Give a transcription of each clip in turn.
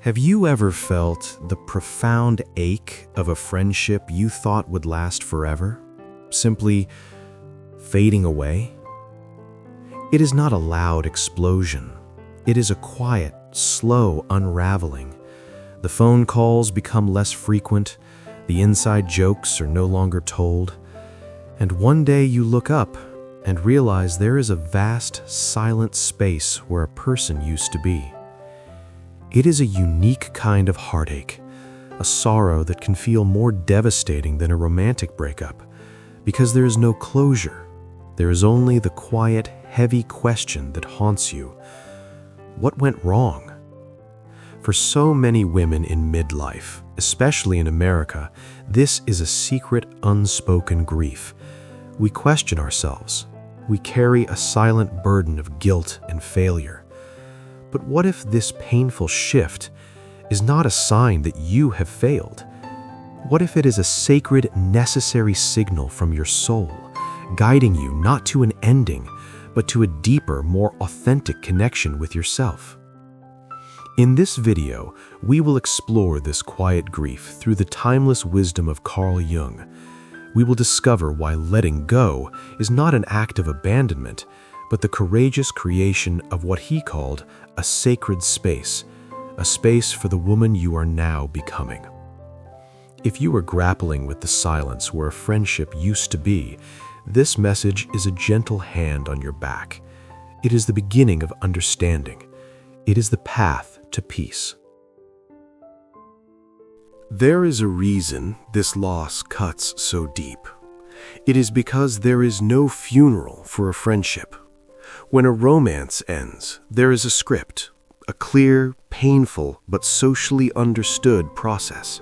Have you ever felt the profound ache of a friendship you thought would last forever, simply fading away? It is not a loud explosion. It is a quiet, slow unraveling. The phone calls become less frequent, the inside jokes are no longer told, and one day you look up and realize there is a vast, silent space where a person used to be. It is a unique kind of heartache, a sorrow that can feel more devastating than a romantic breakup, because there is no closure. There is only the quiet, heavy question that haunts you. What went wrong? For so many women in midlife, especially in America, this is a secret, unspoken grief. We question ourselves. We carry a silent burden of guilt and failure. But what if this painful shift is not a sign that you have failed? What if it is a sacred, necessary signal from your soul, guiding you not to an ending, but to a deeper, more authentic connection with yourself? In this video, we will explore this quiet grief through the timeless wisdom of Carl Jung. We will discover why letting go is not an act of abandonment, but the courageous creation of what he called a sacred space, a space for the woman you are now becoming. If you are grappling with the silence where a friendship used to be, this message is a gentle hand on your back. It is the beginning of understanding. It is the path to peace. There is a reason this loss cuts so deep. It is because there is no funeral for a friendship. When a romance ends, there is a script, a clear, painful, but socially understood process.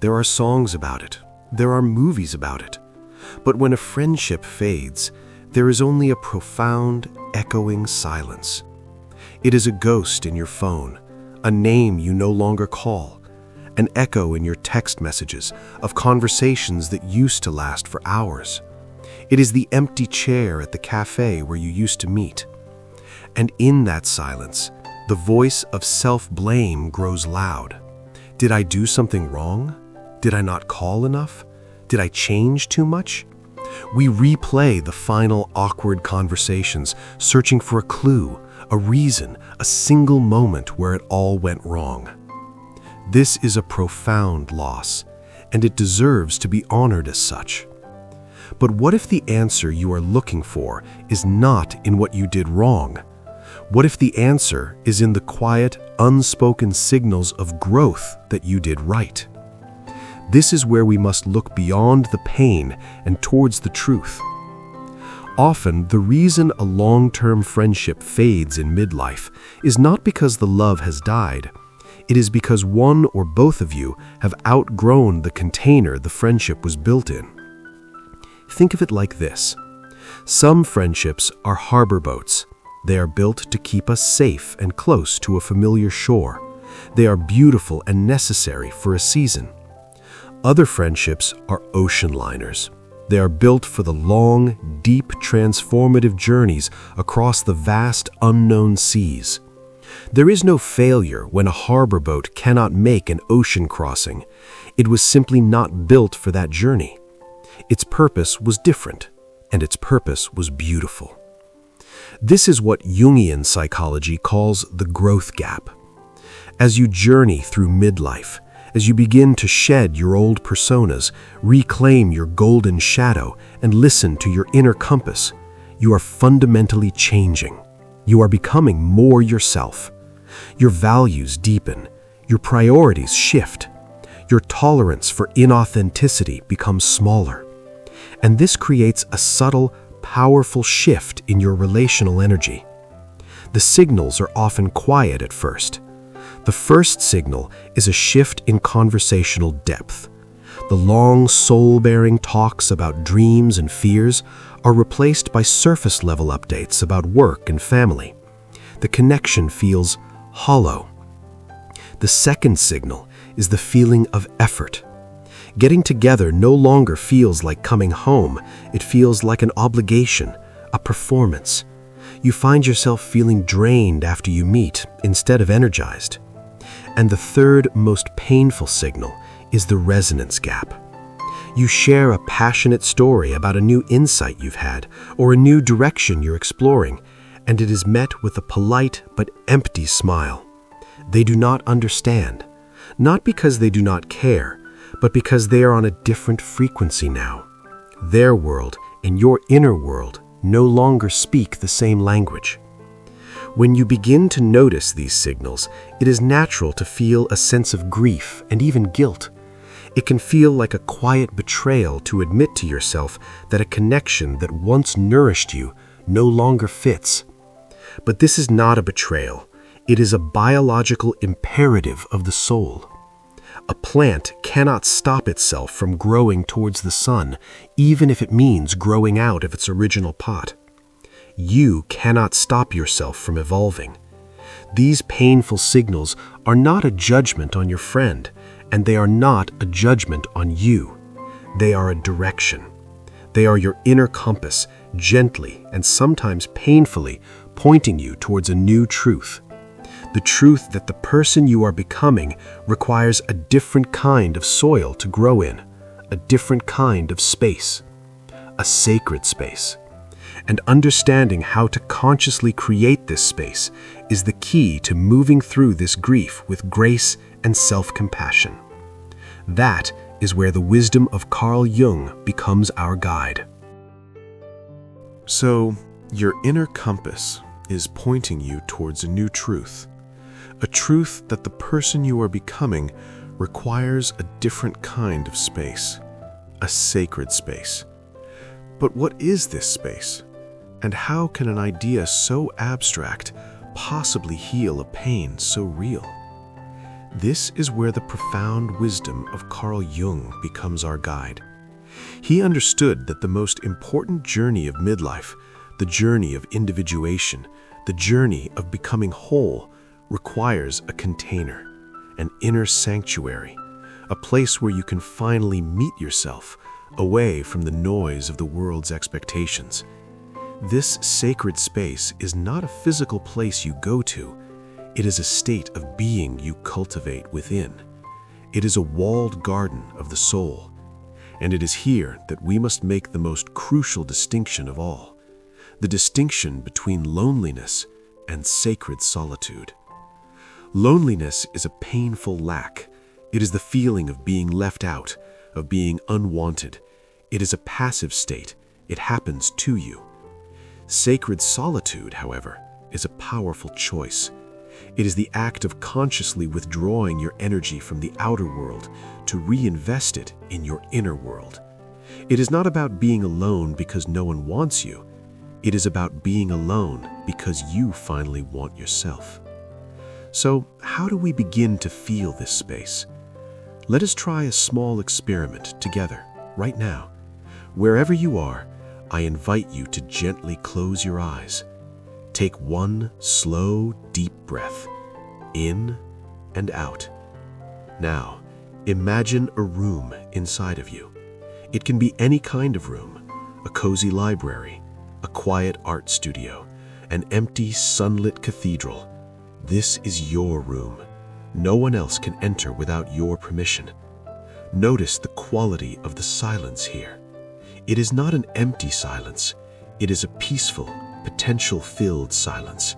There are songs about it. There are movies about it. But when a friendship fades, there is only a profound, echoing silence. It is a ghost in your phone, a name you no longer call, an echo in your text messages of conversations that used to last for hours. It is the empty chair at the cafe where you used to meet. And in that silence, the voice of self-blame grows loud. Did I do something wrong? Did I not call enough? Did I change too much? We replay the final awkward conversations, searching for a clue, a reason, a single moment where it all went wrong. This is a profound loss, and it deserves to be honored as such. But what if the answer you are looking for is not in what you did wrong? What if the answer is in the quiet, unspoken signals of growth that you did right? This is where we must look beyond the pain and towards the truth. Often, the reason a long-term friendship fades in midlife is not because the love has died. It is because one or both of you have outgrown the container the friendship was built in. Think of it like this. Some friendships are harbor boats. They are built to keep us safe and close to a familiar shore. They are beautiful and necessary for a season. Other friendships are ocean liners. They are built for the long, deep, transformative journeys across the vast, unknown seas. There is no failure when a harbor boat cannot make an ocean crossing. It was simply not built for that journey. Its purpose was different, and its purpose was beautiful. This is what Jungian psychology calls the growth gap. As you journey through midlife, as you begin to shed your old personas, reclaim your golden shadow, and listen to your inner compass, you are fundamentally changing. You are becoming more yourself. Your values deepen. Your priorities shift. Your tolerance for inauthenticity becomes smaller. And this creates a subtle, powerful shift in your relational energy. The signals are often quiet at first. The first signal is a shift in conversational depth. The long, soul-bearing talks about dreams and fears are replaced by surface-level updates about work and family. The connection feels hollow. The second signal is the feeling of effort. Getting together no longer feels like coming home. It feels like an obligation, a performance. You find yourself feeling drained after you meet instead of energized. And the third most painful signal is the resonance gap. You share a passionate story about a new insight you've had or a new direction you're exploring, and it is met with a polite but empty smile. They do not understand, not because they do not care, but because they are on a different frequency now. Their world and your inner world no longer speak the same language. When you begin to notice these signals, it is natural to feel a sense of grief and even guilt. It can feel like a quiet betrayal to admit to yourself that a connection that once nourished you no longer fits. But this is not a betrayal. It is a biological imperative of the soul. A plant cannot stop itself from growing towards the sun, even if it means growing out of its original pot. You cannot stop yourself from evolving. These painful signals are not a judgment on your friend, and they are not a judgment on you. They are a direction. They are your inner compass, gently and sometimes painfully pointing you towards a new truth. The truth that the person you are becoming requires a different kind of soil to grow in, a different kind of space, a sacred space. And understanding how to consciously create this space is the key to moving through this grief with grace and self-compassion. That is where the wisdom of Carl Jung becomes our guide. So, your inner compass is pointing you towards a new truth, a truth that the person you are becoming requires a different kind of space, a sacred space. But what is this space? And how can an idea so abstract possibly heal a pain so real? This is where the profound wisdom of Carl Jung becomes our guide. He understood that the most important journey of midlife, the journey of individuation, the journey of becoming whole, requires a container, an inner sanctuary, a place where you can finally meet yourself, away from the noise of the world's expectations. This sacred space is not a physical place you go to. It is a state of being you cultivate within. It is a walled garden of the soul. And it is here that we must make the most crucial distinction of all, the distinction between loneliness and sacred solitude. Loneliness is a painful lack. It is the feeling of being left out, of being unwanted. It is a passive state. It happens to you. Sacred solitude, however, is a powerful choice. It is the act of consciously withdrawing your energy from the outer world to reinvest it in your inner world. It is not about being alone because no one wants you. It is about being alone because you finally want yourself. So, how do we begin to feel this space? Let us try a small experiment together, right now. Wherever you are, I invite you to gently close your eyes. Take one slow, deep breath, in and out. Now, imagine a room inside of you. It can be any kind of room, a cozy library, a quiet art studio, an empty, sunlit cathedral. This is your room. No one else can enter without your permission. Notice the quality of the silence here. It is not an empty silence. It is a peaceful, potential-filled silence.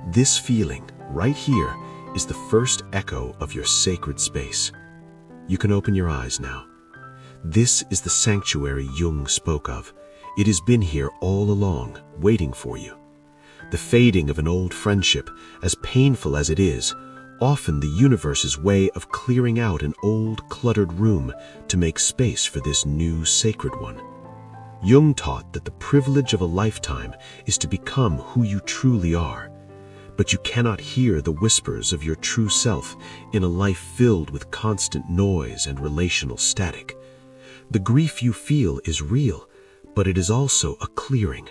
This feeling, right here, is the first echo of your sacred space. You can open your eyes now. This is the sanctuary Jung spoke of. It has been here all along, waiting for you. The fading of an old friendship, as painful as it is, often the universe's way of clearing out an old, cluttered room to make space for this new sacred one. Jung taught that the privilege of a lifetime is to become who you truly are. But you cannot hear the whispers of your true self in a life filled with constant noise and relational static. The grief you feel is real, but it is also a clearing.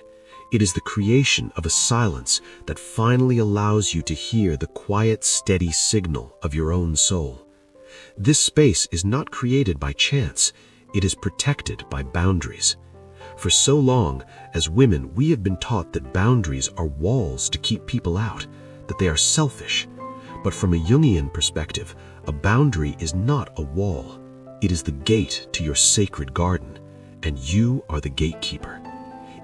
It is the creation of a silence that finally allows you to hear the quiet, steady signal of your own soul. This space is not created by chance. It is protected by boundaries. For so long, as women, we have been taught that boundaries are walls to keep people out, that they are selfish. But from a Jungian perspective, a boundary is not a wall. It is the gate to your sacred garden, and you are the gatekeeper.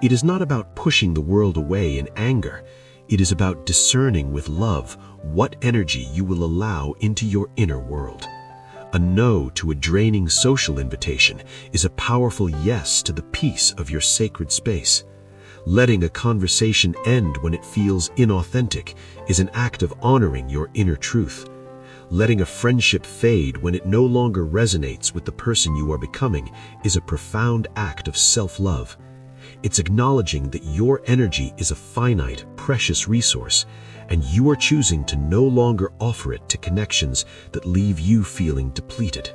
It is not about pushing the world away in anger. It is about discerning with love what energy you will allow into your inner world. A no to a draining social invitation is a powerful yes to the peace of your sacred space. Letting a conversation end when it feels inauthentic is an act of honoring your inner truth. Letting a friendship fade when it no longer resonates with the person you are becoming is a profound act of self-love. It's acknowledging that your energy is a finite, precious resource, and you are choosing to no longer offer it to connections that leave you feeling depleted.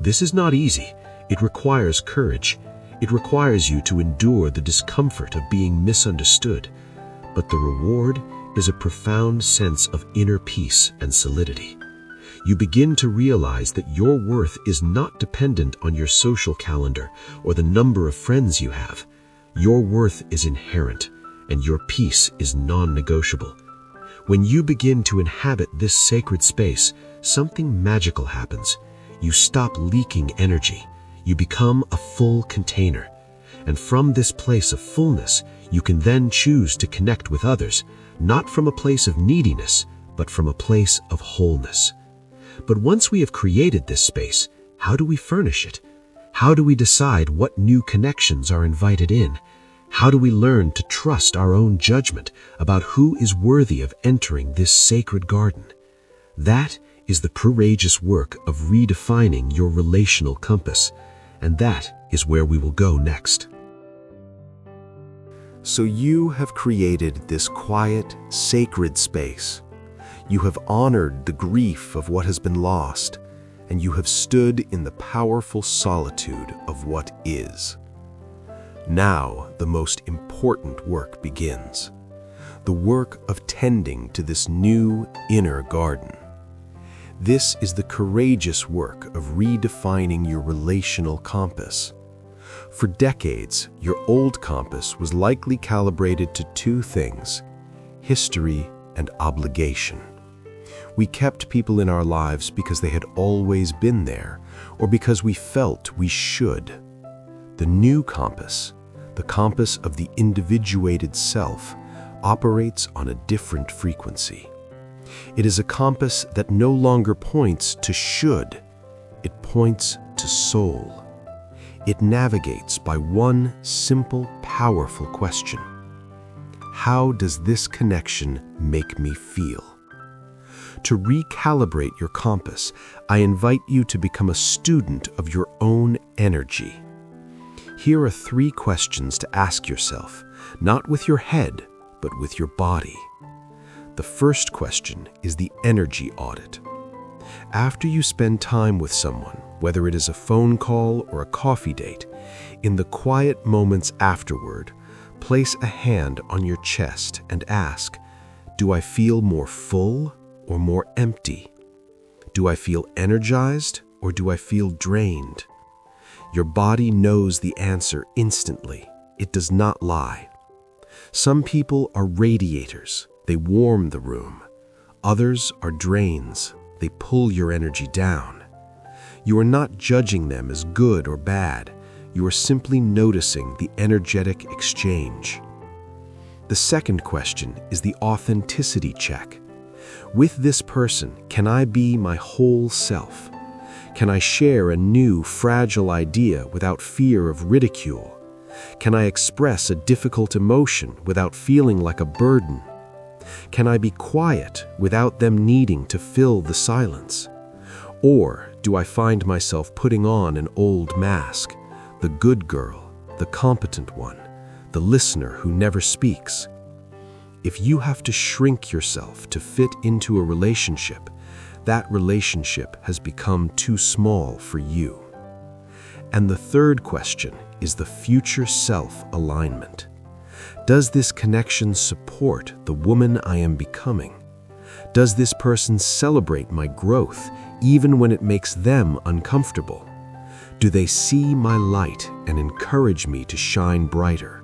This is not easy. It requires courage. It requires you to endure the discomfort of being misunderstood. But the reward is a profound sense of inner peace and solidity. You begin to realize that your worth is not dependent on your social calendar or the number of friends you have. Your worth is inherent, and your peace is non-negotiable. When you begin to inhabit this sacred space, something magical happens. You stop leaking energy. You become a full container. And from this place of fullness, you can then choose to connect with others, not from a place of neediness, but from a place of wholeness. But once we have created this space, how do we furnish it? How do we decide what new connections are invited in? How do we learn to trust our own judgment about who is worthy of entering this sacred garden? That is the courageous work of redefining your relational compass, and that is where we will go next. So you have created this quiet, sacred space. You have honored the grief of what has been lost, and you have stood in the powerful solitude of what is. Now, the most important work begins. The work of tending to this new inner garden. This is the courageous work of redefining your relational compass. For decades, your old compass was likely calibrated to two things: history and obligation. We kept people in our lives because they had always been there, or because we felt we should. The new compass, the compass of the individuated self, operates on a different frequency. It is a compass that no longer points to should, it points to soul. It navigates by one simple, powerful question: how does this connection make me feel? To recalibrate your compass, I invite you to become a student of your own energy. Here are 3 questions to ask yourself, not with your head, but with your body. The first question is the energy audit. After you spend time with someone, whether it is a phone call or a coffee date, in the quiet moments afterward, place a hand on your chest and ask, do I feel more full or more empty? Do I feel energized or do I feel drained? Your body knows the answer instantly. It does not lie. Some people are radiators. They warm the room. Others are drains. They pull your energy down. You are not judging them as good or bad. You are simply noticing the energetic exchange. The second question is the authenticity check. With this person, can I be my whole self? Can I share a new, fragile idea without fear of ridicule? Can I express a difficult emotion without feeling like a burden? Can I be quiet without them needing to fill the silence? Or do I find myself putting on an old mask, the good girl, the competent one, the listener who never speaks? If you have to shrink yourself to fit into a relationship, that relationship has become too small for you. And the third question is the future self-alignment. Does this connection support the woman I am becoming? Does this person celebrate my growth even when it makes them uncomfortable? Do they see my light and encourage me to shine brighter?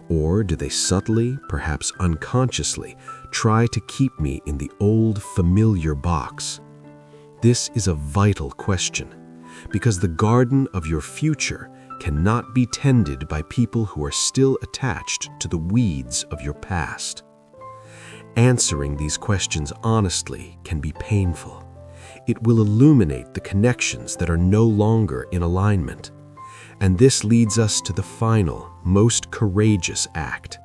Or do they subtly, perhaps unconsciously, try to keep me in the old familiar box? This is a vital question, because the garden of your future cannot be tended by people who are still attached to the weeds of your past. Answering these questions honestly can be painful. It will illuminate the connections that are no longer in alignment. And this leads us to the final, most courageous act,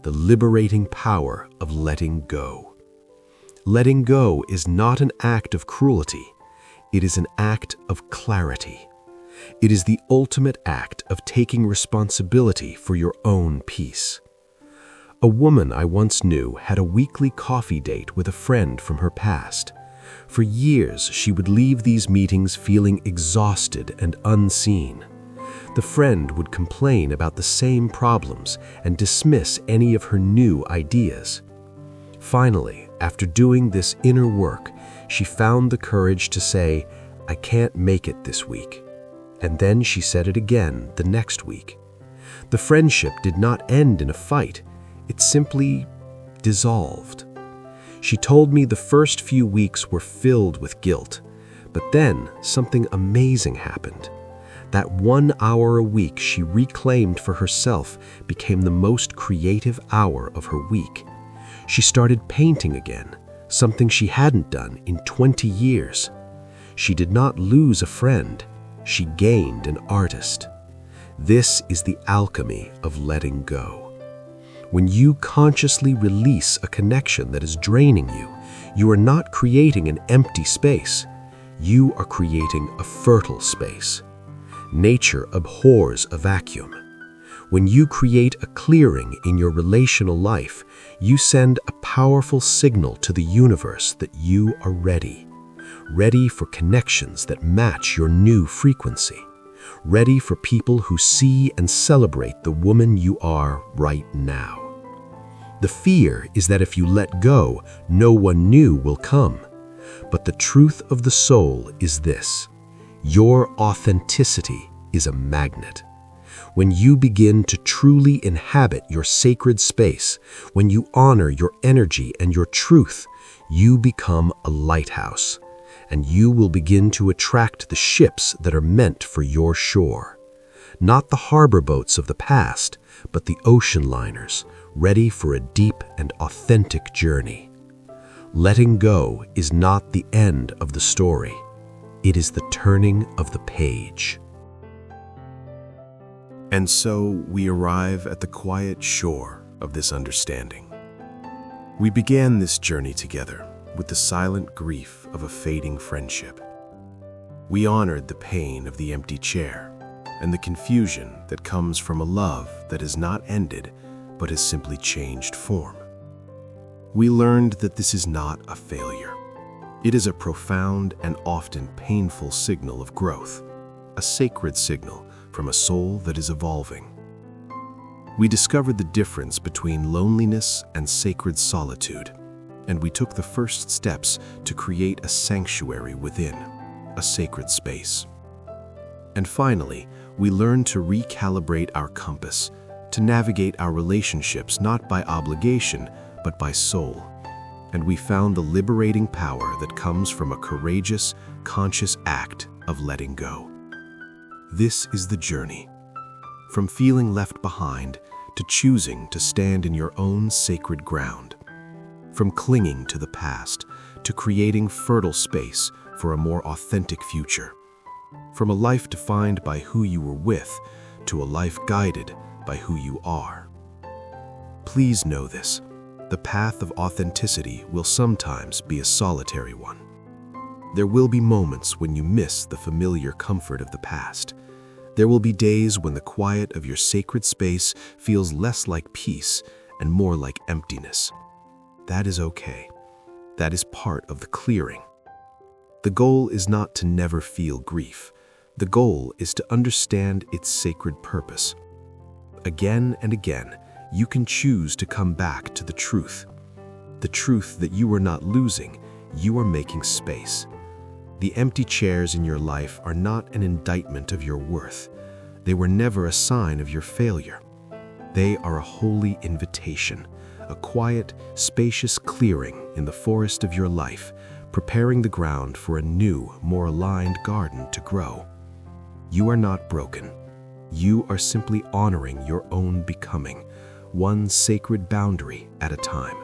the liberating power of letting go. Letting go is not an act of cruelty. It is an act of clarity. It is the ultimate act of taking responsibility for your own peace. A woman I once knew had a weekly coffee date with a friend from her past. For years, she would leave these meetings feeling exhausted and unseen. The friend would complain about the same problems and dismiss any of her new ideas. Finally, after doing this inner work, she found the courage to say, "I can't make it this week." And then she said it again the next week. The friendship did not end in a fight. It simply dissolved. She told me the first few weeks were filled with guilt, but then something amazing happened. That 1 hour a week she reclaimed for herself became the most creative hour of her week. She started painting again, something she hadn't done in 20 years. She did not lose a friend. She gained an artist. This is the alchemy of letting go. When you consciously release a connection that is draining you, you are not creating an empty space. You are creating a fertile space. Nature abhors a vacuum. When you create a clearing in your relational life, you send a powerful signal to the universe that you are ready. Ready for connections that match your new frequency. Ready for people who see and celebrate the woman you are right now. The fear is that if you let go, no one new will come. But the truth of the soul is this: your authenticity is a magnet. When you begin to truly inhabit your sacred space, when you honor your energy and your truth, you become a lighthouse, and you will begin to attract the ships that are meant for your shore. Not the harbor boats of the past, but the ocean liners, ready for a deep and authentic journey. Letting go is not the end of the story. It is the turning of the page. And so we arrive at the quiet shore of this understanding. We began this journey together with the silent grief of a fading friendship. We honored the pain of the empty chair and the confusion that comes from a love that has not ended but has simply changed form. We learned that this is not a failure. It is a profound and often painful signal of growth, a sacred signal from a soul that is evolving. We discovered the difference between loneliness and sacred solitude, and we took the first steps to create a sanctuary within, a sacred space. And finally, we learned to recalibrate our compass, to navigate our relationships not by obligation, but by soul. And we found the liberating power that comes from a courageous, conscious act of letting go. This is the journey, from feeling left behind to choosing to stand in your own sacred ground, from clinging to the past to creating fertile space for a more authentic future, from a life defined by who you were with to a life guided by who you are. Please know this: the path of authenticity will sometimes be a solitary one. There will be moments when you miss the familiar comfort of the past. There will be days when the quiet of your sacred space feels less like peace and more like emptiness. That is okay. That is part of the clearing. The goal is not to never feel grief. The goal is to understand its sacred purpose. Again and again, you can choose to come back to the truth that you are not losing, you are making space. The empty chairs in your life are not an indictment of your worth. They were never a sign of your failure. They are a holy invitation, a quiet, spacious clearing in the forest of your life, preparing the ground for a new, more aligned garden to grow. You are not broken. You are simply honoring your own becoming, one sacred boundary at a time.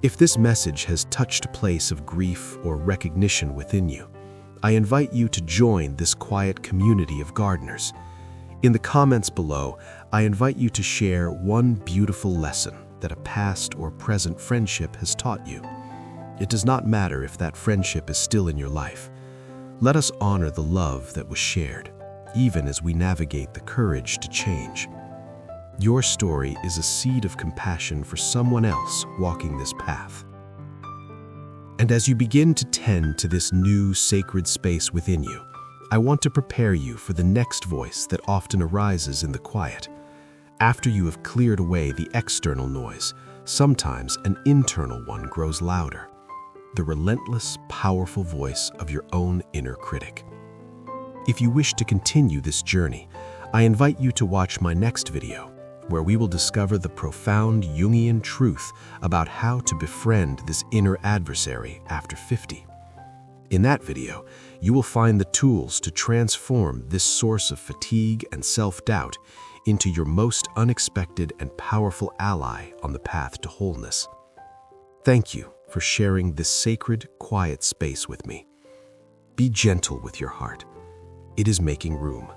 If this message has touched a place of grief or recognition within you, I invite you to join this quiet community of gardeners. In the comments below, I invite you to share one beautiful lesson that a past or present friendship has taught you. It does not matter if that friendship is still in your life. Let us honor the love that was shared, even as we navigate the courage to change. Your story is a seed of compassion for someone else walking this path. And as you begin to tend to this new sacred space within you, I want to prepare you for the next voice that often arises in the quiet. After you have cleared away the external noise, sometimes an internal one grows louder. The relentless, powerful voice of your own inner critic. If you wish to continue this journey, I invite you to watch my next video, where we will discover the profound Jungian truth about how to befriend this inner adversary after 50. In that video, you will find the tools to transform this source of fatigue and self-doubt into your most unexpected and powerful ally on the path to wholeness. Thank you for sharing this sacred, quiet space with me. Be gentle with your heart. It is making room.